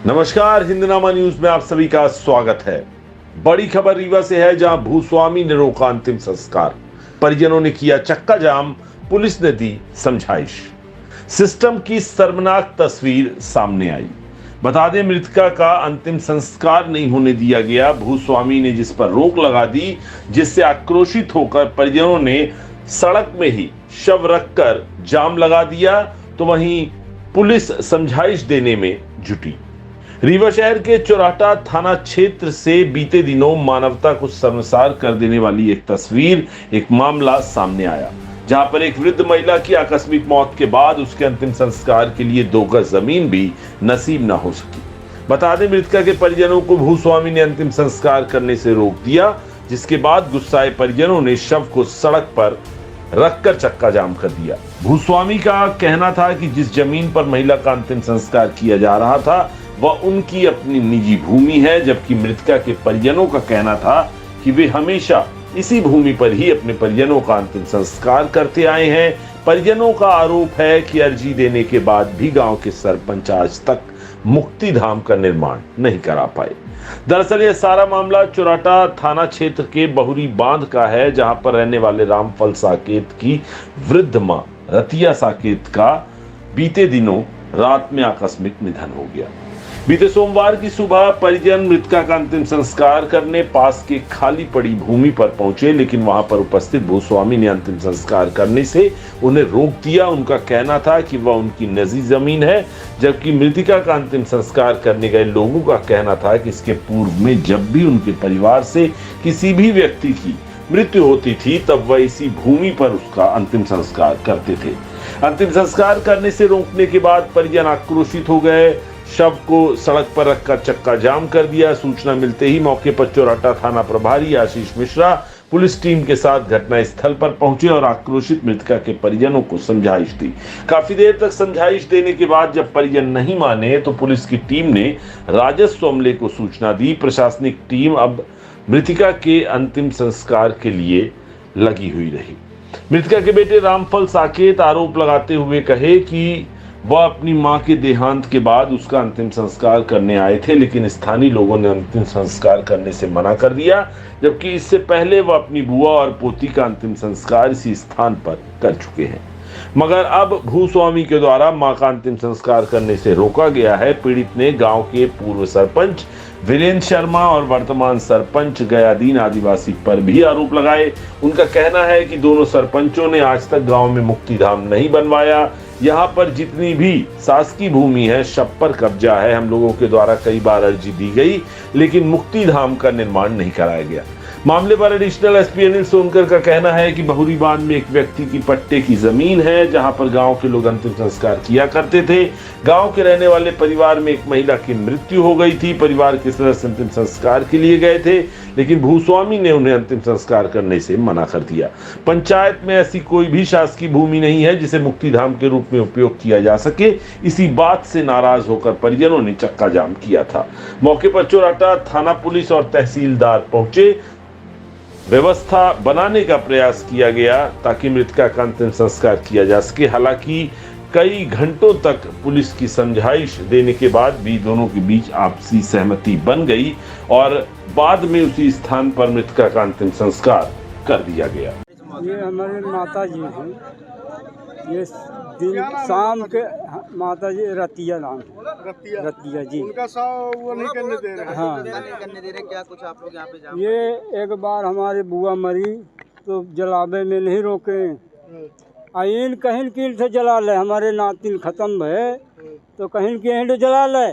नमस्कार, हिंदनामा न्यूज में आप सभी का स्वागत है। बड़ी खबर रीवा से है, जहां भूस्वामी ने रोका अंतिम संस्कार, परिजनों ने किया चक्का जाम, पुलिस ने दी समझाइश। सिस्टम की शर्मनाक तस्वीर सामने आई। बता दें, मृतका का अंतिम संस्कार नहीं होने दिया गया। भूस्वामी ने जिस पर रोक लगा दी, जिससे आक्रोशित होकर परिजनों ने सड़क में ही शव रखकर जाम लगा दिया, तो वहीं पुलिस समझाइश देने में जुटी। रीवा शहर के चौराटा थाना क्षेत्र से बीते दिनों मानवता को शर्मसार कर देने वाली एक तस्वीर, एक मामला सामने आया, जहां पर एक वृद्ध महिला की आकस्मिक मौत के बाद उसके अंतिम संस्कार के लिए 2 गज जमीन भी नसीब न हो सकी। बता दें, मृतका के परिजनों को भूस्वामी ने अंतिम संस्कार करने से रोक दिया, जिसके बाद गुस्साए परिजनों ने शव को सड़क पर रखकर चक्का जाम कर दिया। भूस्वामी का कहना था कि जिस जमीन पर महिला का अंतिम संस्कार किया जा रहा था वह उनकी अपनी निजी भूमि है, जबकि मृतका के परिजनों का कहना था कि वे हमेशा इसी भूमि पर ही अपने परिजनों का अंतिम संस्कार करते आए हैं। परिजनों का आरोप है कि अर्जी देने के बाद भी गांव के सरपंच आज तक मुक्ति धाम का निर्माण नहीं करा पाए। दरअसल यह सारा मामला चौराटा थाना क्षेत्र के बहुरी बांध का है, जहां पर रहने वाले रामफल साकेत की वृद्ध मां रतिया साकेत का बीते दिनों रात में आकस्मिक निधन हो गया। बीते सोमवार की सुबह परिजन मृतका का अंतिम संस्कार करने पास के खाली पड़ी भूमि पर पहुंचे, लेकिन वहां पर उपस्थित भूस्वामी ने अंतिम संस्कार करने से उन्हें रोक दिया। उनका कहना था कि वह उनकी निजी जमीन है, जबकि मृतिका का अंतिम संस्कार करने गए लोगों का कहना था कि इसके पूर्व में जब भी उनके परिवार से किसी भी व्यक्ति की मृत्यु होती थी, तब वह इसी भूमि पर उसका अंतिम संस्कार करते थे। अंतिम संस्कार करने से रोकने के बाद परिजन आक्रोशित हो गए, शव को सड़क पर रखकर चक्का जाम कर दिया। सूचना मिलते ही मौके पर चौराटा थाना प्रभारी आशीष मिश्रा पुलिस टीम के साथ घटनास्थल पर पहुंचे और आक्रोशित मृतका के परिजनों को समझाइश दी। काफी देर तक समझाइश देने के बाद जब परिजन नहीं माने, तो पुलिस की टीम ने राजस्व अमले को सूचना दी। प्रशासनिक टीम अब मृतिका के अंतिम संस्कार के लिए लगी हुई रही। मृतका के बेटे रामफल साकेत आरोप लगाते हुए कहे कि वह अपनी मां के देहांत के बाद उसका अंतिम संस्कार करने आए थे, लेकिन स्थानीय लोगों ने अंतिम संस्कार करने से मना कर दिया, जबकि इससे पहले वह अपनी बुआ और पोती का अंतिम संस्कार इसी स्थान पर कर चुके हैं। मगर अब भूस्वामी के द्वारा मां का अंतिम संस्कार करने से रोका गया है। पीड़ित ने गांव के पूर्व सरपंच वीरेंद्र शर्मा और वर्तमान सरपंच गयादीन आदिवासी पर भी आरोप लगाए। उनका कहना है कि दोनों सरपंचों ने आज तक गांव में मुक्ति धाम नहीं बनवाया। यहाँ पर जितनी भी शासकीय भूमि है, सब पर कब्जा है। हम लोगों के द्वारा कई बार अर्जी दी गई, लेकिन मुक्ति धाम का निर्माण नहीं कराया गया। मामले पर एडिशनल एसपी अनिल सोनकर का कहना है कि बहुरी बांध में एक व्यक्ति की पट्टे की जमीन है, जहां पर गांव के लोग अंतिम संस्कार किया करते थे। गांव के रहने वाले परिवार में एक महिला की मृत्यु हो गई थी। परिवार के सदस्य अंतिम संस्कार के लिए गए थे, लेकिन भूस्वामी ने उन्हें अंतिम संस्कार करने से मना कर दिया। पंचायत में ऐसी कोई भी शासकीय भूमि नहीं है जिसे मुक्तिधाम के रूप में उपयोग किया जा सके। इसी बात से नाराज होकर परिजनों ने चक्का जाम किया था। मौके पर चौराटा थाना पुलिस और तहसीलदार पहुंचे। व्यवस्था बनाने का प्रयास किया गया ताकि मृतका का अंतिम संस्कार किया जा सके। हालांकि कई घंटों तक पुलिस की समझाइश देने के बाद भी दोनों के बीच आपसी सहमति बन गई और बाद में उसी स्थान पर मृतका का अंतिम संस्कार कर दिया गया। ये हमारे माता जी हैं, ये दिन शाम के माता जी रतिया नाम रतिया जी, उनका वो नहीं करने दे रहे हैं। हाँ, नहीं करने दे रहे। क्या कुछ आप लोग यहाँ पे जाओ? ये एक बार हमारी बुआ मरी तो जलावे में नहीं रोके, आइन कहीं कील से जला ले। हमारे नातिन खत्म है तो कहीं के जला ले।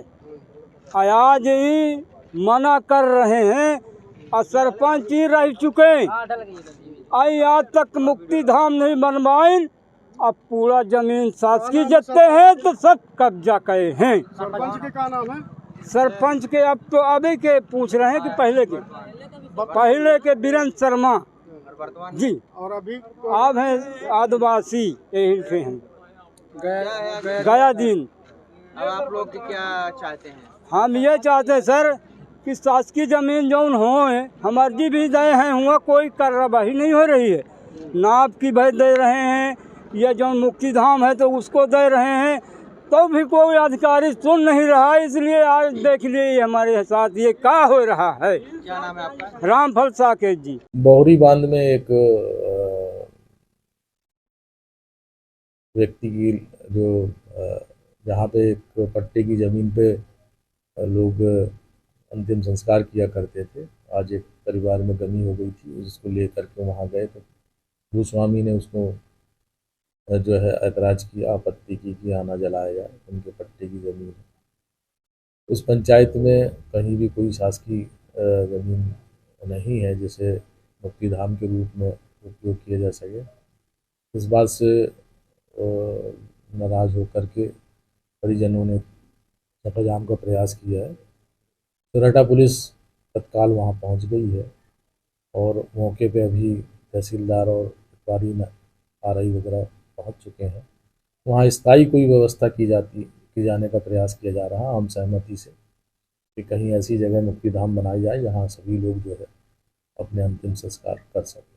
आज ही मना कर रहे हैं और सरपंच ही रह चुके, आई आज तक मुक्ति धाम नहीं बनवाइन। अब पूरा जमीन शासकीय जत्ते हैं तो सब कब्जा करे हैं। सरपंच के क्या नाम है? सरपंच के अब तो अभी के पूछ रहे हैं कि पहले के वीरेंद्र शर्मा जी, और अभी अब हैं आदिवासी यही से हैं गया दिन। अब आप लोग क्या चाहते हैं? हम ये चाहते हैं सर कि शासकीय जमीन जौन हो हम अर्जी भी दे हैं, हुआ कोई कार्रवाई नहीं हो रही है। नाप की भाई दे रहे हैं, या जो मुक्ति धाम है तो उसको दे रहे हैं। तो भी कोई अधिकारी सुन नहीं रहा, इसलिए आज देख लिए हमारे साथ ये क्या हो रहा है। क्या नाम है आपका? रामफल साकेत जी। बौरी बांध में एक व्यक्ति की जो जहाँ पे एक पट्टे की ज़मीन पे लोग अंतिम संस्कार किया करते थे, आज एक परिवार में गमी हो गई थी, जिसको लेकर के वहाँ गए तो भूस्वामी ने उसको जो है ऐतराज़ किया, आपत्ति की कि आना जलाया जाए, उनके पट्टे की ज़मीन है। उस पंचायत में कहीं भी कोई शासकीय ज़मीन नहीं है जिसे मुक्तिधाम के रूप में उपयोग किया जा सके। इस बात से नाराज़ होकर के परिजनों ने चक्काजाम का प्रयास किया है। सोरठा पुलिस तत्काल वहां पहुंच गई है और मौके पे अभी तहसीलदार और पटवारी आरआई वगैरह पहुंच चुके हैं। वहां स्थायी कोई व्यवस्था की जाने का प्रयास किया जा रहा है आम सहमति से, कि कहीं ऐसी जगह मुक्तिधाम बनाई जाए जहां सभी लोग जो है अपने अंतिम संस्कार कर सकें।